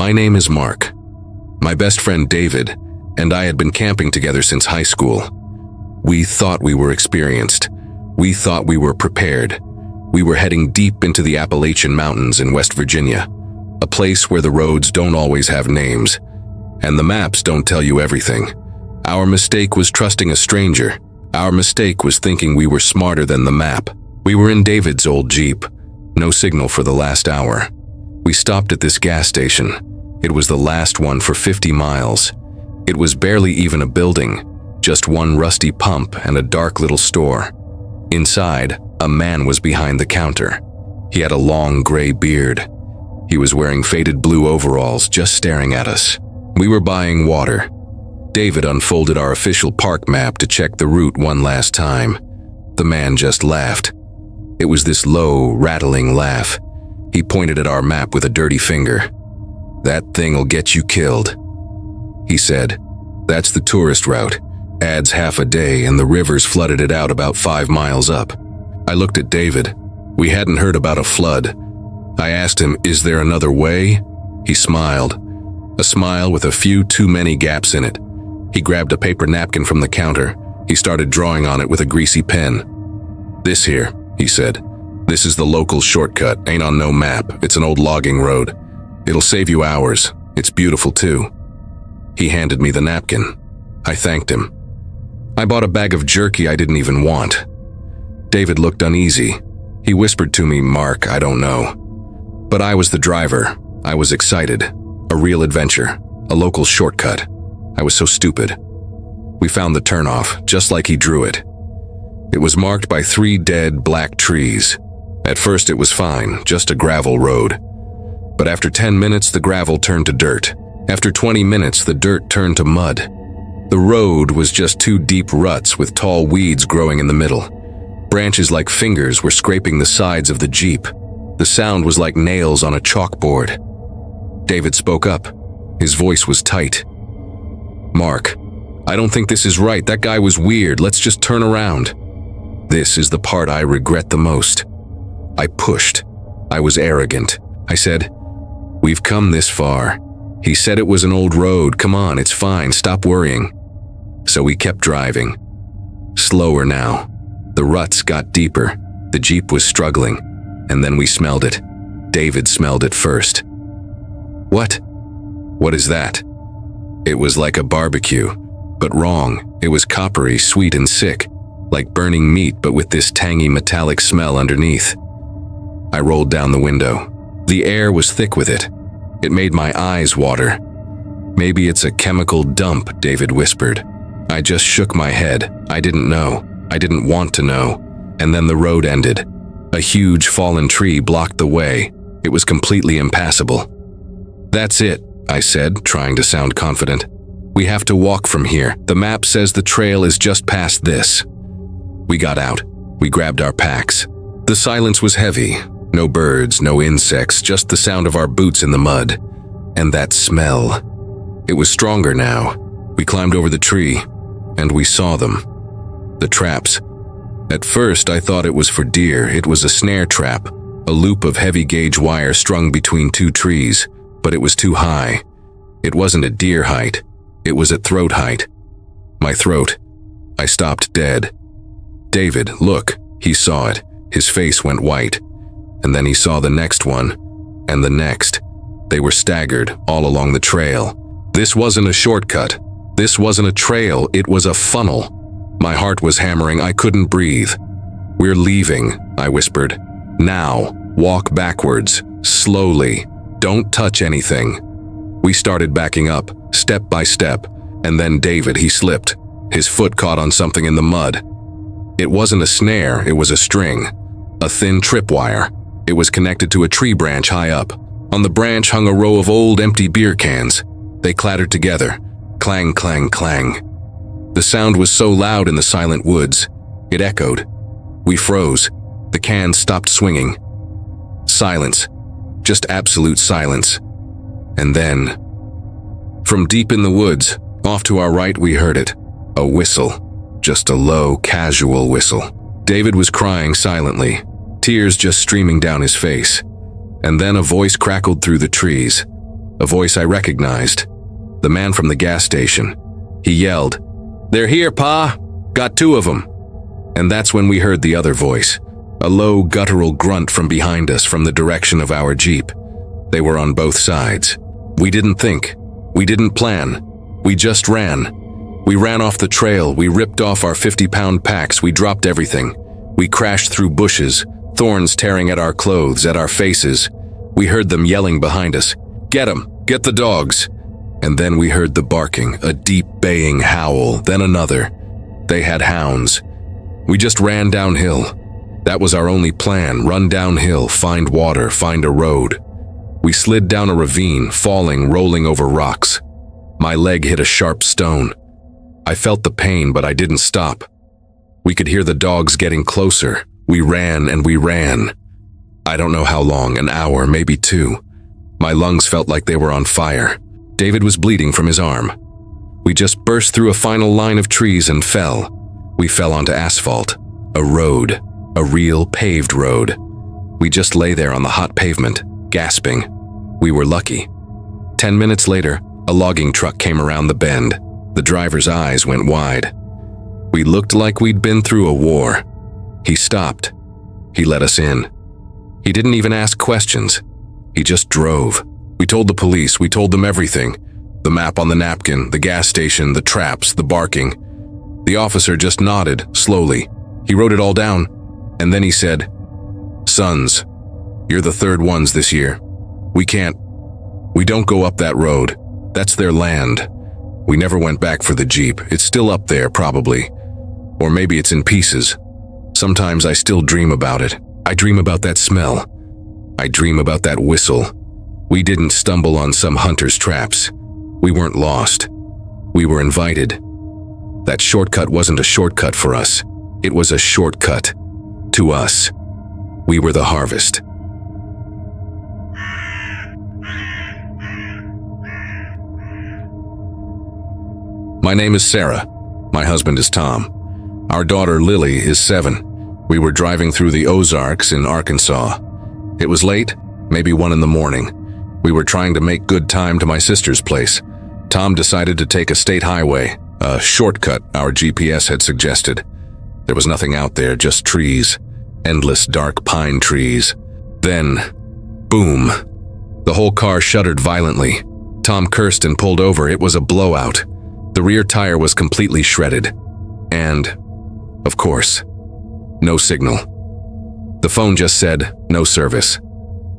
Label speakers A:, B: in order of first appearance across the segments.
A: My name is Mark. My best friend David and I had been camping together since high school. We thought we were experienced. We thought we were prepared. We were heading deep into the Appalachian Mountains in West Virginia, a place where the roads don't always have names, and the maps don't tell you everything. Our mistake was trusting a stranger. Our mistake was thinking we were smarter than the map. We were in David's old Jeep. No signal for the last hour. We stopped at this gas station. It was the last one for 50 miles. It was barely even a building, just one rusty pump and a dark little store. Inside, a man was behind the counter. He had a long gray beard. He was wearing faded blue overalls, just staring at us. We were buying water. David unfolded our official park map to check the route one last time. The man just laughed. It was this low, rattling laugh. He pointed at our map with a dirty finger. "That thing'll get you killed," he said. "That's the tourist route. Adds half a day and the rivers flooded it out about 5 miles up." I looked at David. We hadn't heard about a flood. I asked him, "Is there another way?" He smiled. A smile with a few too many gaps in it. He grabbed a paper napkin from the counter. He started drawing on it with a greasy pen. "This here," he said. "This is the local shortcut. Ain't on no map. It's an old logging road. It'll save you hours. It's beautiful too." He handed me the napkin. I thanked him. I bought a bag of jerky I didn't even want. David looked uneasy. He whispered to me, "Mark, I don't know." But I was the driver. I was excited. A real adventure. A local shortcut. I was so stupid. We found the turnoff, just like he drew it. It was marked by 3 dead black trees. At first it was fine, just a gravel road. But after 10 minutes, the gravel turned to dirt. After 20 minutes, the dirt turned to mud. The road was just 2 deep ruts with tall weeds growing in the middle. Branches like fingers were scraping the sides of the Jeep. The sound was like nails on a chalkboard. David spoke up. His voice was tight. "Mark, I don't think this is right. That guy was weird. Let's just turn around." This is the part I regret the most. I pushed. I was arrogant. I said, "We've come this far. He said it was an old road. Come on, it's fine. Stop worrying." So we kept driving. Slower now. The ruts got deeper. The Jeep was struggling. And then we smelled it. David smelled it first. "What? What is that?" It was like a barbecue, but wrong. It was coppery, sweet and sick, like burning meat but with this tangy metallic smell underneath. I rolled down the window. The air was thick with it. It made my eyes water. "Maybe it's a chemical dump," David whispered. I just shook my head. I didn't know. I didn't want to know. And then the road ended. A huge fallen tree blocked the way. It was completely impassable. "That's it," I said, trying to sound confident. "We have to walk from here. The map says the trail is just past this." We got out. We grabbed our packs. The silence was heavy. No birds, no insects, just the sound of our boots in the mud. And that smell. It was stronger now. We climbed over the tree, and we saw them. The traps. At first, I thought it was for deer. It was a snare trap, a loop of heavy gauge wire strung between 2 trees, but it was too high. It wasn't at deer height. It was at throat height. My throat. I stopped dead. "David, look." He saw it. His face went white. And then he saw the next one, and the next. They were staggered all along the trail. This wasn't a shortcut. This wasn't a trail. It was a funnel. My heart was hammering. I couldn't breathe. "We're leaving," I whispered. "Now. Walk backwards. Slowly. Don't touch anything." We started backing up, step by step, and then David, he slipped. His foot caught on something in the mud. It wasn't a snare, it was a string. A thin tripwire. It was connected to a tree branch high up. On the branch hung a row of old empty beer cans. They clattered together. Clang, clang, clang. The sound was so loud in the silent woods. It echoed. We froze. The cans stopped swinging. Silence. Just absolute silence. And then, from deep in the woods, off to our right, we heard it. A whistle. Just a low, casual whistle. David was crying silently, tears just streaming down his face. And then a voice crackled through the trees. a voice I recognized. The man from the gas station. He yelled, "They're here, Pa! Got 2 of them!" And that's when we heard the other voice, a low, guttural grunt from behind us from the direction of our Jeep. They were on both sides. We didn't think. We didn't plan. We just ran. We ran off the trail. We ripped off our 50-pound packs. We dropped everything. We crashed through bushes, thorns tearing at our clothes, at our faces. We heard them yelling behind us, "Get 'em! Get the dogs!" And then we heard the barking, a deep baying howl, then another. They had hounds. We just ran downhill. That was our only plan, run downhill, find water, find a road. We slid down a ravine, falling, rolling over rocks. My leg hit a sharp stone. I felt the pain, but I didn't stop. We could hear the dogs getting closer. We ran and we ran. I don't know how long, an hour, maybe 2. My lungs felt like they were on fire. David was bleeding from his arm. We just burst through a final line of trees and fell. We fell onto asphalt, a road, a real paved road. We just lay there on the hot pavement, gasping. We were lucky. 10 minutes later, a logging truck came around the bend. The driver's eyes went wide. We looked like we'd been through a war. He stopped. He let us in. He didn't even ask questions. He just drove. We told the police, we told them everything. The map on the napkin, the gas station, the traps, the barking. The officer just nodded, slowly. He wrote it all down, and then he said, "Sons, you're the 3rd ones this year. We don't go up that road. That's their land." We never went back for the Jeep. It's still up there, probably. Or maybe it's in pieces. Sometimes I still dream about it. I dream about that smell. I dream about that whistle. We didn't stumble on some hunter's traps. We weren't lost. We were invited. That shortcut wasn't a shortcut for us. It was a shortcut to us. We were the harvest. My name is Sarah. My husband is Tom. Our daughter Lily is 7. We were driving through the Ozarks in Arkansas. It was late, maybe 1 in the morning. We were trying to make good time to my sister's place. Tom decided to take a state highway, a shortcut our GPS had suggested. There was nothing out there, just trees, endless dark pine trees. Then, boom. The whole car shuddered violently. Tom cursed and pulled over. It was a blowout. The rear tire was completely shredded. And, of course, no signal. The phone just said, "No service."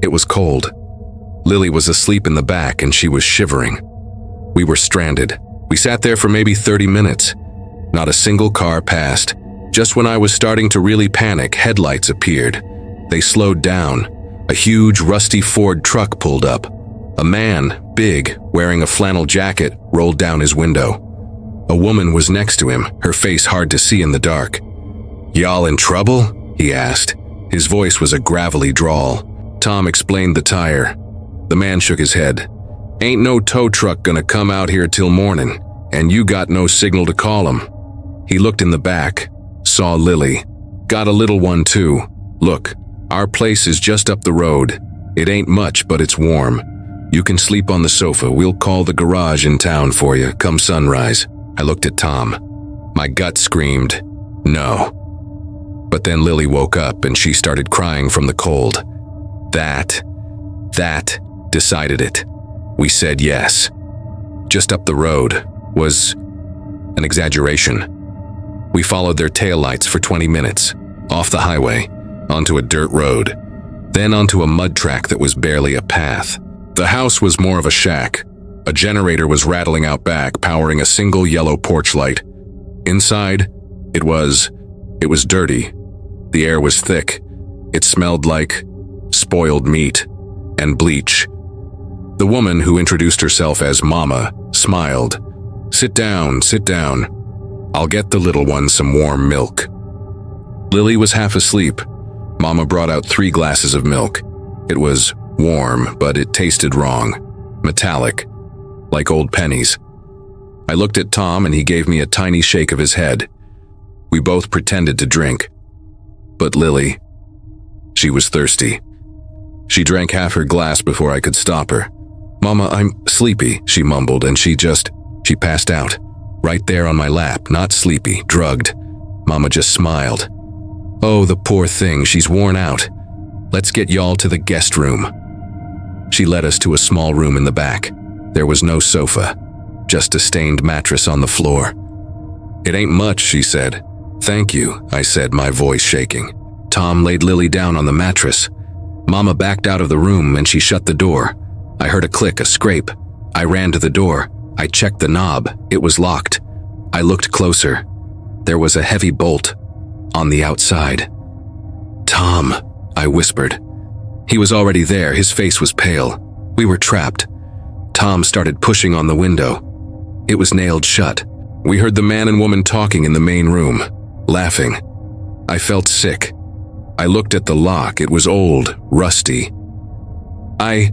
A: It was cold. Lily was asleep in the back and she was shivering. We were stranded. We sat there for maybe 30 minutes. Not a single car passed. Just when I was starting to really panic, headlights appeared. They slowed down. A huge, rusty Ford truck pulled up. A man, big, wearing a flannel jacket, rolled down his window. A woman was next to him, her face hard to see in the dark. "Y'all in trouble?" he asked. His voice was a gravelly drawl. Tom explained the tire. The man shook his head. "Ain't no tow truck gonna come out here till morning, and you got no signal to call 'em." He looked in the back, saw Lily. "Got a little one too. Look, our place is just up the road. It ain't much, but it's warm. You can sleep on the sofa. We'll call the garage in town for you, come sunrise." I looked at Tom. My gut screamed, no. But then Lily woke up and she started crying from the cold. That decided it. We said yes. Just up the road was an exaggeration. We followed their taillights for 20 minutes, off the highway, onto a dirt road, then onto a mud track that was barely a path. The house was more of a shack. A generator was rattling out back, powering a single yellow porch light. Inside, it was dirty. The air was thick. It smelled like spoiled meat and bleach. The woman, who introduced herself as Mama, smiled. Sit down. I'll get the little one some warm milk." Lily was half asleep. Mama brought out 3 glasses of milk. It was warm, but it tasted wrong. Metallic, like old pennies. I looked at Tom and he gave me a tiny shake of his head. We both pretended to drink. But Lily, she was thirsty. She drank half her glass before I could stop her. "Mama, I'm sleepy," she mumbled, and she passed out. Right there on my lap, not sleepy, drugged. Mama just smiled. "Oh, the poor thing, she's worn out. Let's get y'all to the guest room." She led us to a small room in the back. There was no sofa, just a stained mattress on the floor. "It ain't much," she said. "Thank you," I said, my voice shaking. Tom laid Lily down on the mattress. Mama backed out of the room and she shut the door. I heard a click, a scrape. I ran to the door. I checked the knob. It was locked. I looked closer. There was a heavy bolt on the outside. "Tom," I whispered. He was already there. His face was pale. We were trapped. Tom started pushing on the window. It was nailed shut. We heard the man and woman talking in the main room, laughing. I felt sick. I looked at the lock. It was old, rusty. I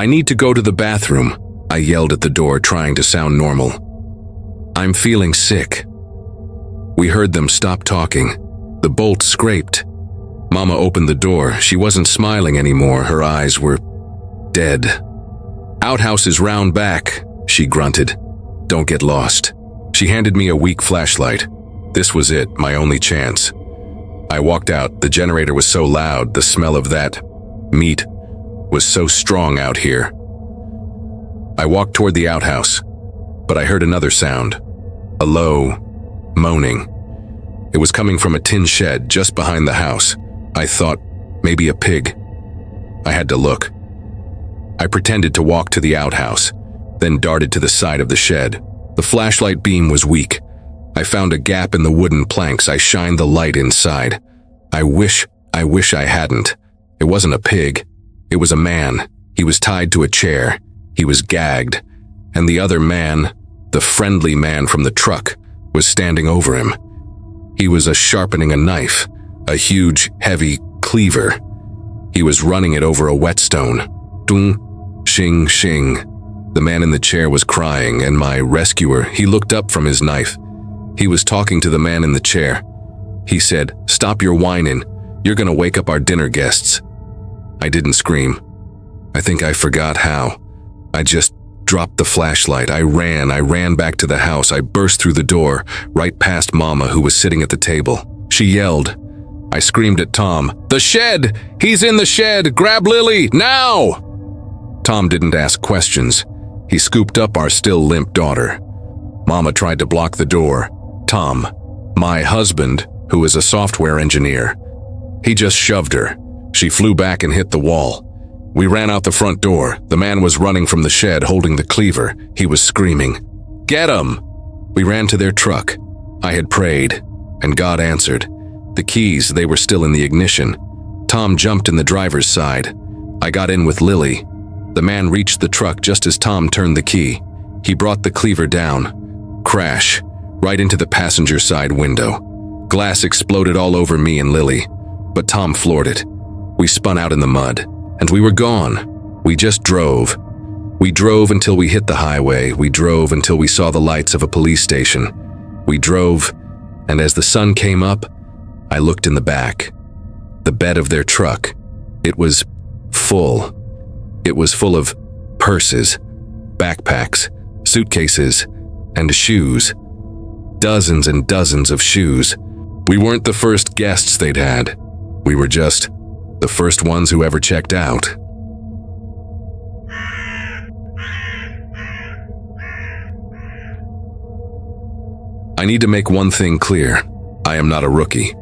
A: need to go to the bathroom," I yelled at the door, trying to sound normal. "I'm feeling sick." We heard them stop talking. The bolt scraped. Mama opened the door. She wasn't smiling anymore. Her eyes were dead. "Outhouse is round back," she grunted. "Don't get lost." She handed me a weak flashlight. This was it, my only chance. I walked out. The generator was so loud. The smell of that meat was so strong out here. I walked toward the outhouse, but I heard another sound. A low moaning. It was coming from a tin shed just behind the house. I thought, maybe a pig. I had to look. I pretended to walk to the outhouse, then darted to the side of the shed. The flashlight beam was weak. I found a gap in the wooden planks. I shined the light inside. I wish I hadn't. It wasn't a pig. It was a man. He was tied to a chair. He was gagged. And the other man, the friendly man from the truck, was standing over him. He was sharpening a knife, a huge, heavy cleaver. He was running it over a whetstone. Dung, shing, shing. The man in the chair was crying, and my rescuer, he looked up from his knife. He was talking to the man in the chair. He said, "Stop your whining. You're gonna wake up our dinner guests." I didn't scream. I think I forgot how. I just dropped the flashlight. I ran back to the house. I burst through the door, right past Mama, who was sitting at the table. She yelled. I screamed at Tom, "The shed! He's in the shed! Grab Lily, now!" Tom didn't ask questions. He scooped up our still limp daughter. Mama tried to block the door. Tom, my husband, who is a software engineer, he just shoved her. She flew back and hit the wall. We ran out the front door. The man was running from the shed holding the cleaver. He was screaming, "Get him!" We ran to their truck. I had prayed, and God answered. The keys, they were still in the ignition. Tom jumped in the driver's side. I got in with Lily. The man reached the truck just as Tom turned the key. He brought the cleaver down. Crash, right into the passenger side window. Glass exploded all over me and Lily, but Tom floored it. We spun out in the mud, and we were gone. We just drove. We drove until we hit the highway. We drove until we saw the lights of a police station. We drove, and as the sun came up, I looked in the back. The bed of their truck. It was full. It was full of purses, backpacks, suitcases, and shoes. Dozens and dozens of shoes. We weren't the first guests they'd had. We were just the first ones who ever checked out. I need to make one thing clear. I am not a rookie.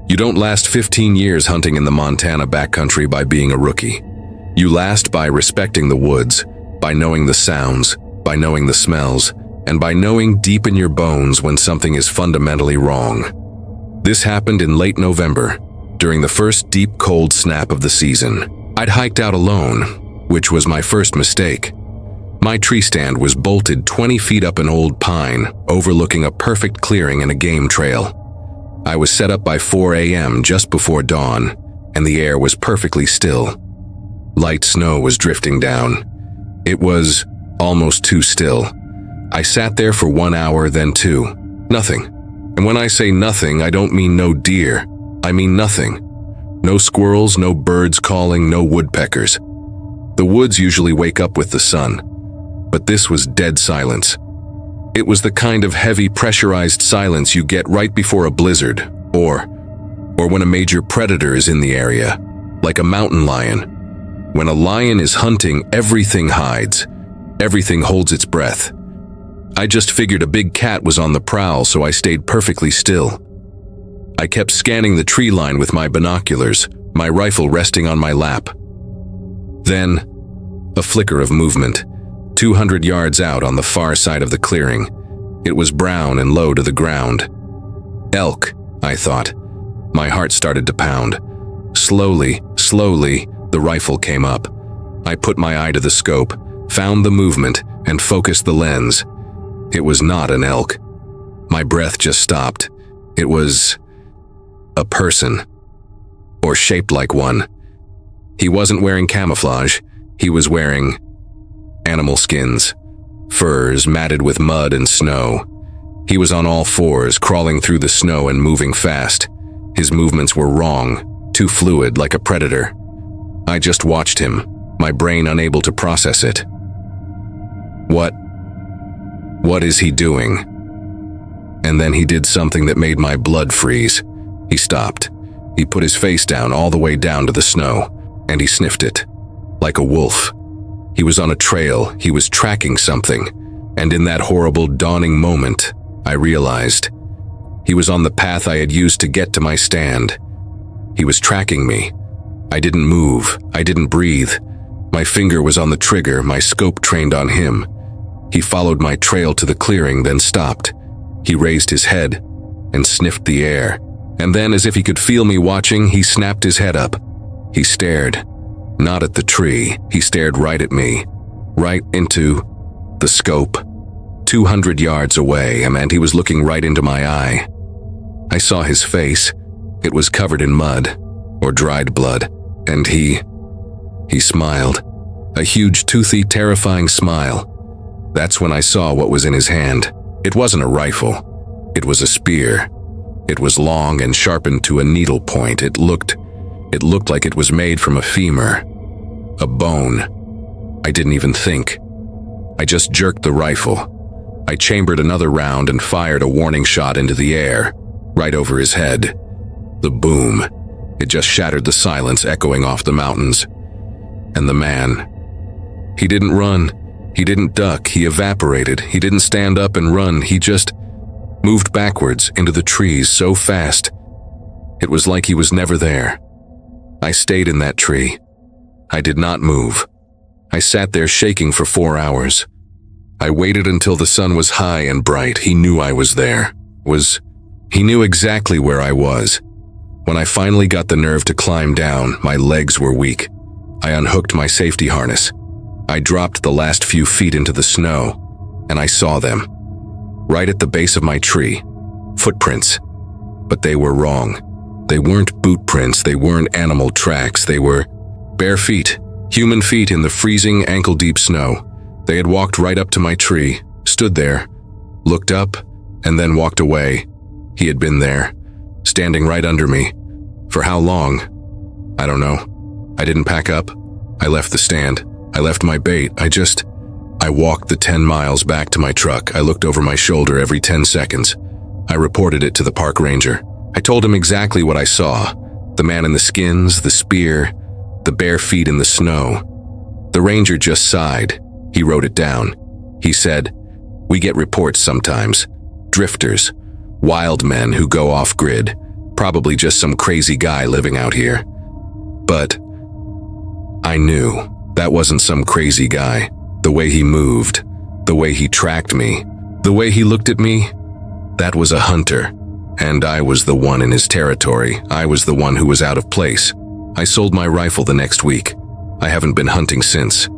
A: You don't last 15 years hunting in the Montana backcountry by being a rookie. You last by respecting the woods, by knowing the sounds, by knowing the smells, and by knowing deep in your bones when something is fundamentally wrong. This happened in late November, during the first deep cold snap of the season. I'd hiked out alone, which was my first mistake. My tree stand was bolted 20 feet up an old pine, overlooking a perfect clearing and a game trail. I was set up by 4 a.m. just before dawn, and the air was perfectly still. Light snow was drifting down. It was almost too still. I sat there for 1 hour, then 2. Nothing. And when I say nothing, I don't mean no deer. I mean nothing. No squirrels, no birds calling, no woodpeckers. The woods usually wake up with the sun, but this was dead silence. It was the kind of heavy, pressurized silence you get right before a blizzard, or when a major predator is in the area, like a mountain lion. When a lion is hunting, everything hides. Everything holds its breath. I just figured a big cat was on the prowl, so I stayed perfectly still. I kept scanning the tree line with my binoculars, my rifle resting on my lap. Then, a flicker of movement, 200 yards out on the far side of the clearing. It was brown and low to the ground. Elk, I thought. My heart started to pound. Slowly, the rifle came up. I put my eye to the scope, found the movement, and focused the lens. It was not an elk. My breath just stopped. It was a person, or shaped like one. He wasn't wearing camouflage. He was wearing animal skins, furs matted with mud and snow. He was on all fours, crawling through the snow and moving fast. His movements were wrong, too fluid, like a predator. I just watched him, my brain unable to process it. What is he doing? And then he did something that made my blood freeze. He stopped. He put his face down, all the way down to the snow, and he sniffed it, like a wolf. He was on a trail, he was tracking something, and in that horrible dawning moment, I realized he was on the path I had used to get to my stand. He was tracking me. I didn't move, I didn't breathe. My finger was on the trigger, my scope trained on him. He followed my trail to the clearing, then stopped. He raised his head and sniffed the air, and then, as if he could feel me watching, he snapped his head up. He stared, not at the tree, he stared right at me, right into the scope. 200 yards away, and he was looking right into my eye. I saw his face. It was covered in mud, or dried blood, and he smiled. A huge, toothy, terrifying smile. That's when I saw what was in his hand. It wasn't a rifle. It was a spear. It was long and sharpened to a needle point. It looked like it was made from a femur, a bone. I didn't even think. I just jerked the rifle. I chambered another round and fired a warning shot into the air, right over his head. The boom. It just shattered the silence echoing off the mountains. And the man. He didn't run. He didn't duck. He evaporated. He didn't stand up and run. He just moved backwards into the trees so fast. It was like he was never there. I stayed in that tree. I did not move. I sat there shaking for 4 hours. I waited until the sun was high and bright. He knew I was there. He knew exactly where I was. When I finally got the nerve to climb down, my legs were weak. I unhooked my safety harness. I dropped the last few feet into the snow, and I saw them. Right at the base of my tree. Footprints. But they were wrong. They weren't boot prints, they weren't animal tracks, they were bare feet, human feet in the freezing, ankle-deep snow. They had walked right up to my tree, stood there, looked up, and then walked away. He had been there, standing right under me. For how long? I don't know. I didn't pack up. I left the stand. I left my bait. I walked the 10 miles back to my truck. I looked over my shoulder every 10 seconds. I reported it to the park ranger. I told him exactly what I saw. The man in the skins, the spear, the bare feet in the snow. The ranger just sighed. He wrote it down. He said, "We get reports sometimes. Drifters. Wild men who go off-grid. Probably just some crazy guy living out here." But I knew that wasn't some crazy guy. The way he moved, the way he tracked me, the way he looked at me, that was a hunter. And I was the one in his territory. I was the one who was out of place. I sold my rifle the next week. I haven't been hunting since.